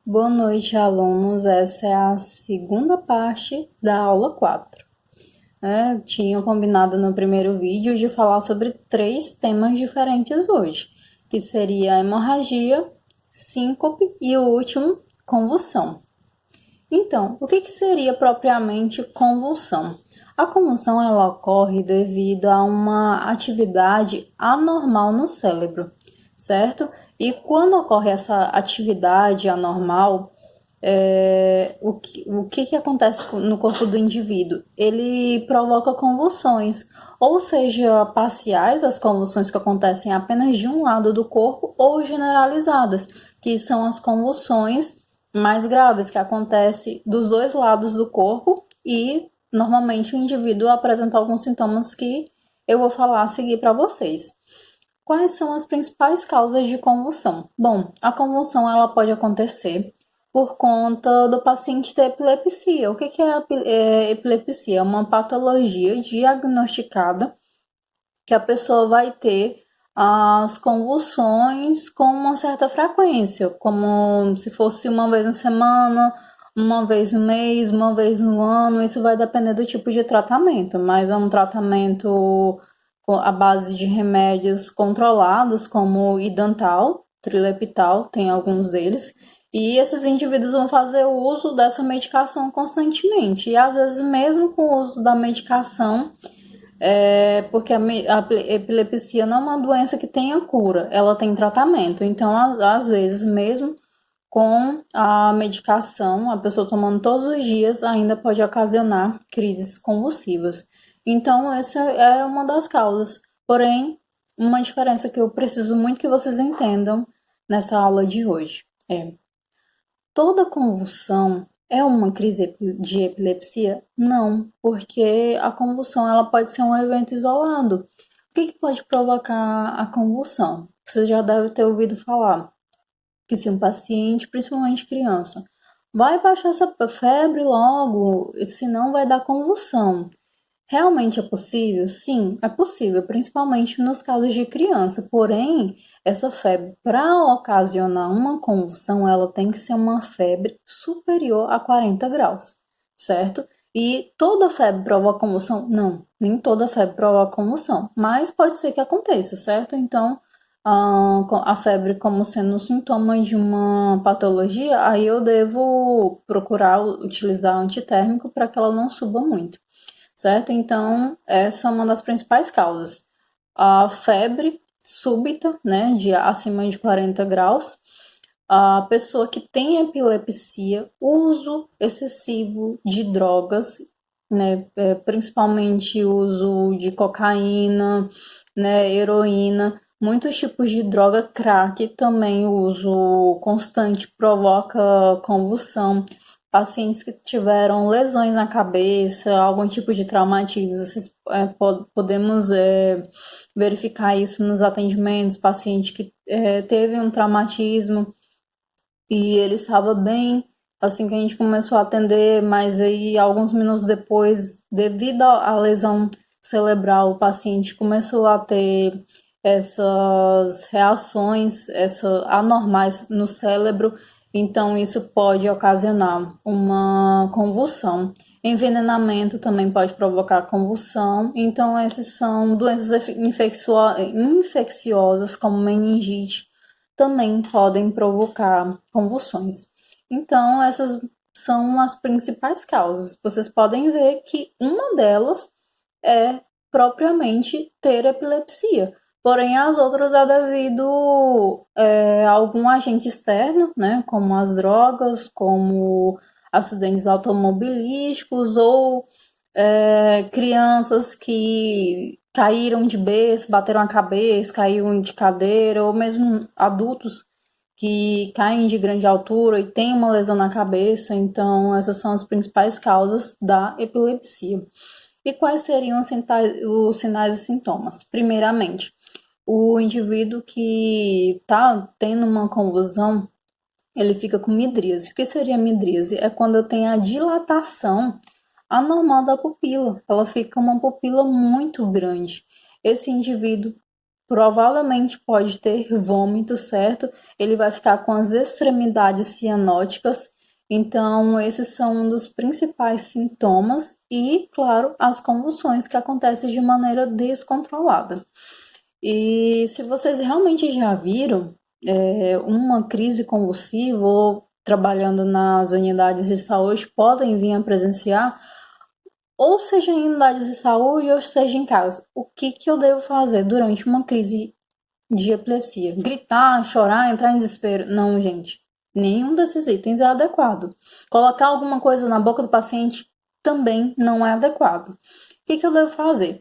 Boa noite, alunos. Essa é a segunda parte da aula 4. Tinha combinado no primeiro vídeo de falar sobre três temas diferentes hoje, que seria a hemorragia, síncope e o último, convulsão. Então, o que seria propriamente convulsão? A convulsão ela ocorre devido a uma atividade anormal no cérebro, certo? E quando ocorre essa atividade anormal, o que acontece no corpo do indivíduo? Ele provoca convulsões, ou seja, parciais, as convulsões que acontecem apenas de um lado do corpo, ou generalizadas, que são as convulsões mais graves, que acontecem dos dois lados do corpo e normalmente o indivíduo apresenta alguns sintomas que eu vou falar a seguir para vocês. Quais são as principais causas de convulsão? Bom, a convulsão ela pode acontecer por conta do paciente ter epilepsia. O que é epilepsia? É uma patologia diagnosticada que a pessoa vai ter as convulsões com uma certa frequência, como se fosse uma vez na semana, uma vez no mês, uma vez no ano. Isso vai depender do tipo de tratamento, mas é um tratamento à base de remédios controlados, como o Idantal, Trileptal, tem alguns deles, e esses indivíduos vão fazer o uso dessa medicação constantemente, e às vezes mesmo com o uso da medicação, porque a epilepsia não é uma doença que tenha cura, ela tem tratamento, então às vezes mesmo com a medicação, a pessoa tomando todos os dias ainda pode ocasionar crises convulsivas. Então, essa é uma das causas. Porém, uma diferença que eu preciso muito que vocês entendam nessa aula de hoje é: toda convulsão é uma crise de epilepsia? Não, porque a convulsão ela pode ser um evento isolado. O que pode provocar a convulsão? Você já deve ter ouvido falar que se um paciente, principalmente criança, vai baixar essa febre logo, senão vai dar convulsão. Realmente é possível? Sim, é possível, principalmente nos casos de criança. Porém, essa febre, para ocasionar uma convulsão, ela tem que ser uma febre superior a 40 graus, certo? E toda febre provoca convulsão? Não, nem toda febre provoca convulsão, mas pode ser que aconteça, certo? Então, a febre como sendo um sintoma de uma patologia, aí eu devo procurar utilizar antitérmico para que ela não suba muito, certo? Então, essa é uma das principais causas. A febre súbita, né, de acima de 40 graus, a pessoa que tem epilepsia, uso excessivo de drogas, né, principalmente uso de cocaína, né, heroína, muitos tipos de droga, crack, também o uso constante provoca convulsão. Pacientes que tiveram lesões na cabeça, algum tipo de traumatismo, podemos verificar isso nos atendimentos. Paciente que teve um traumatismo e ele estava bem assim que a gente começou a atender, mas aí alguns minutos depois, devido à lesão cerebral, o paciente começou a ter essas reações anormais no cérebro, então isso pode ocasionar uma convulsão. Envenenamento também pode provocar convulsão, então essas são doenças infecciosas como meningite, também podem provocar convulsões. Então, essas são as principais causas. Vocês podem ver que uma delas é propriamente ter epilepsia. Porém, as outras é devido a algum agente externo, né, como as drogas, como acidentes automobilísticos ou crianças que caíram de berço, bateram a cabeça, caíram de cadeira, ou mesmo adultos que caem de grande altura e têm uma lesão na cabeça. Então, essas são as principais causas da epilepsia. E quais seriam os sinais e sintomas? Primeiramente, o indivíduo que está tendo uma convulsão, ele fica com midríase. O que seria midríase? É quando eu tenho a dilatação anormal da pupila. Ela fica uma pupila muito grande. Esse indivíduo provavelmente pode ter vômito, certo? Ele vai ficar com as extremidades cianóticas. Então, esses são um dos principais sintomas e, claro, as convulsões que acontecem de maneira descontrolada. E se vocês realmente já viram uma crise convulsiva ou trabalhando nas unidades de saúde, podem vir a presenciar, ou seja em unidades de saúde ou seja em casa. O que eu devo fazer durante uma crise de epilepsia? Gritar, chorar, entrar em desespero? Não, gente. Nenhum desses itens é adequado. Colocar alguma coisa na boca do paciente também não é adequado. O que eu devo fazer?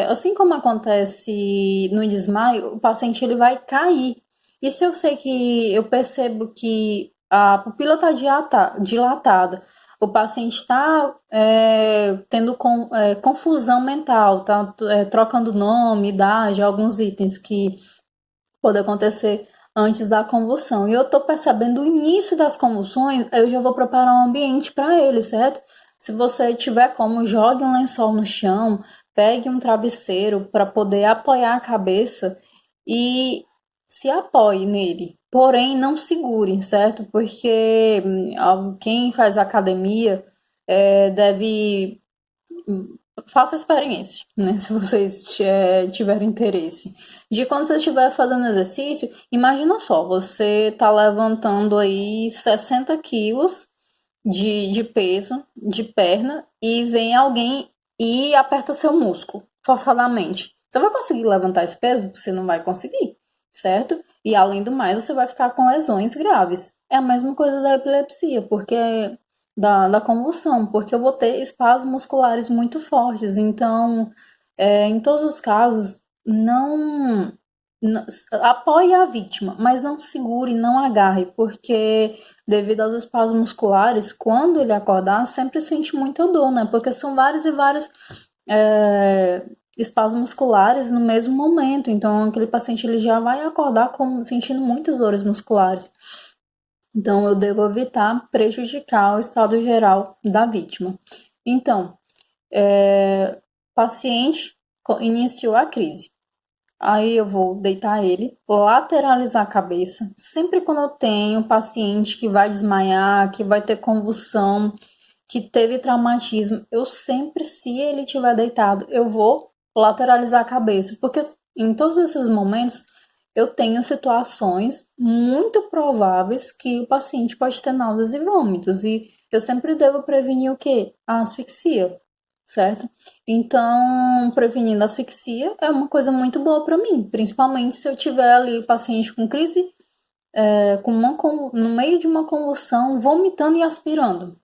Assim como acontece no desmaio, o paciente ele vai cair. E se eu sei que eu percebo que a pupila está dilatada, o paciente está tendo confusão mental, está trocando nome, idade, alguns itens que podem acontecer antes da convulsão. E eu estou percebendo o início das convulsões, eu já vou preparar um ambiente para ele, certo? Se você tiver como, jogue um lençol no chão, pegue um travesseiro para poder apoiar a cabeça e se apoie nele. Porém, não segure, certo? Porque quem faz academia deve faça a experiência, né? Se vocês tiverem interesse. De quando você estiver fazendo exercício, imagina só, você tá levantando aí 60 quilos de peso, de perna, e vem alguém e aperta seu músculo, forçadamente. Você vai conseguir levantar esse peso? Você não vai conseguir, certo? E além do mais, você vai ficar com lesões graves. É a mesma coisa da epilepsia, porque da convulsão, porque eu vou ter espasmos musculares muito fortes. Então, em todos os casos, não apoie a vítima, mas não segure, não agarre, porque devido aos espasmos musculares, quando ele acordar, sempre sente muita dor, né? Porque são vários e vários espasmos musculares no mesmo momento. Então, aquele paciente ele já vai acordar sentindo muitas dores musculares. Então, eu devo evitar prejudicar o estado geral da vítima. Então, paciente iniciou a crise. Aí eu vou deitar ele, lateralizar a cabeça. Sempre quando eu tenho paciente que vai desmaiar, que vai ter convulsão, que teve traumatismo, eu sempre, se ele estiver deitado, eu vou lateralizar a cabeça. Porque em todos esses momentos eu tenho situações muito prováveis que o paciente pode ter náuseas e vômitos. E eu sempre devo prevenir o quê? A asfixia, certo? Então, prevenindo a asfixia é uma coisa muito boa para mim, principalmente se eu tiver ali o paciente com crise, no meio de uma convulsão, vomitando e aspirando.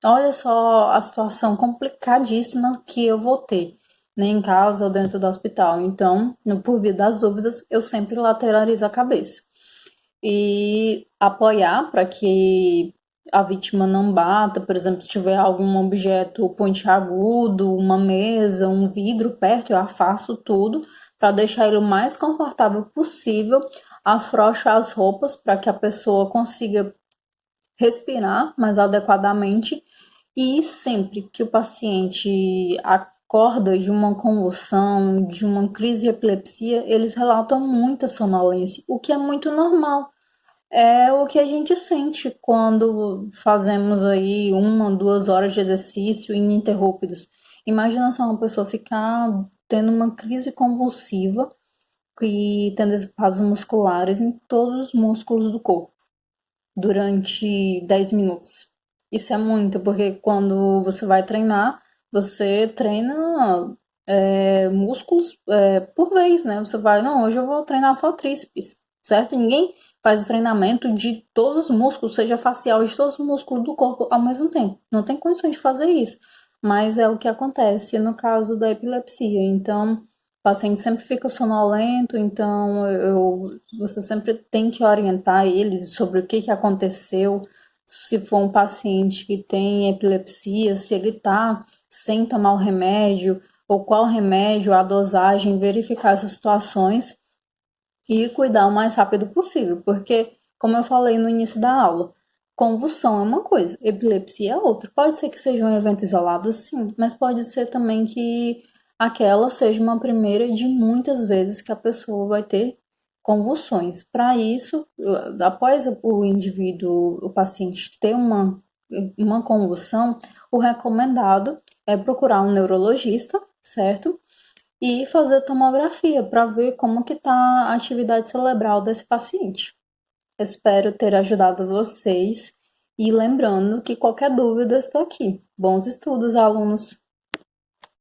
Olha só a situação complicadíssima que eu vou ter, né, em casa ou dentro do hospital. Então, por via das dúvidas, eu sempre lateralizo a cabeça. E apoiar para que a vítima não bata, por exemplo, se tiver algum objeto pontiagudo, uma mesa, um vidro perto, eu afasto tudo para deixar ele o mais confortável possível, afrouxo as roupas para que a pessoa consiga respirar mais adequadamente e sempre que o paciente acorda de uma convulsão, de uma crise de epilepsia, eles relatam muita sonolência, o que é muito normal. É o que a gente sente quando fazemos aí 1, 2 horas de exercício ininterruptos. Imagina só uma pessoa ficar tendo uma crise convulsiva e tendo espasmos musculares em todos os músculos do corpo durante 10 minutos. Isso é muito, porque quando você vai treinar, você treina músculos por vez, né? Você vai, não, hoje eu vou treinar só tríceps, certo? Ninguém faz o treinamento de todos os músculos, seja facial, de todos os músculos do corpo ao mesmo tempo. Não tem condições de fazer isso. Mas é o que acontece no caso da epilepsia. Então, o paciente sempre fica sonolento, então você sempre tem que orientar ele sobre o que aconteceu. Se for um paciente que tem epilepsia, se ele está sem tomar o remédio, ou qual remédio, a dosagem, verificar essas situações e cuidar o mais rápido possível, porque, como eu falei no início da aula, convulsão é uma coisa, epilepsia é outra. Pode ser que seja um evento isolado, sim, mas pode ser também que aquela seja uma primeira de muitas vezes que a pessoa vai ter convulsões. Para isso, após o indivíduo, o paciente ter uma convulsão, o recomendado é procurar um neurologista, certo? E fazer tomografia para ver como que está a atividade cerebral desse paciente. Espero ter ajudado vocês e lembrando que qualquer dúvida estou aqui. Bons estudos, alunos!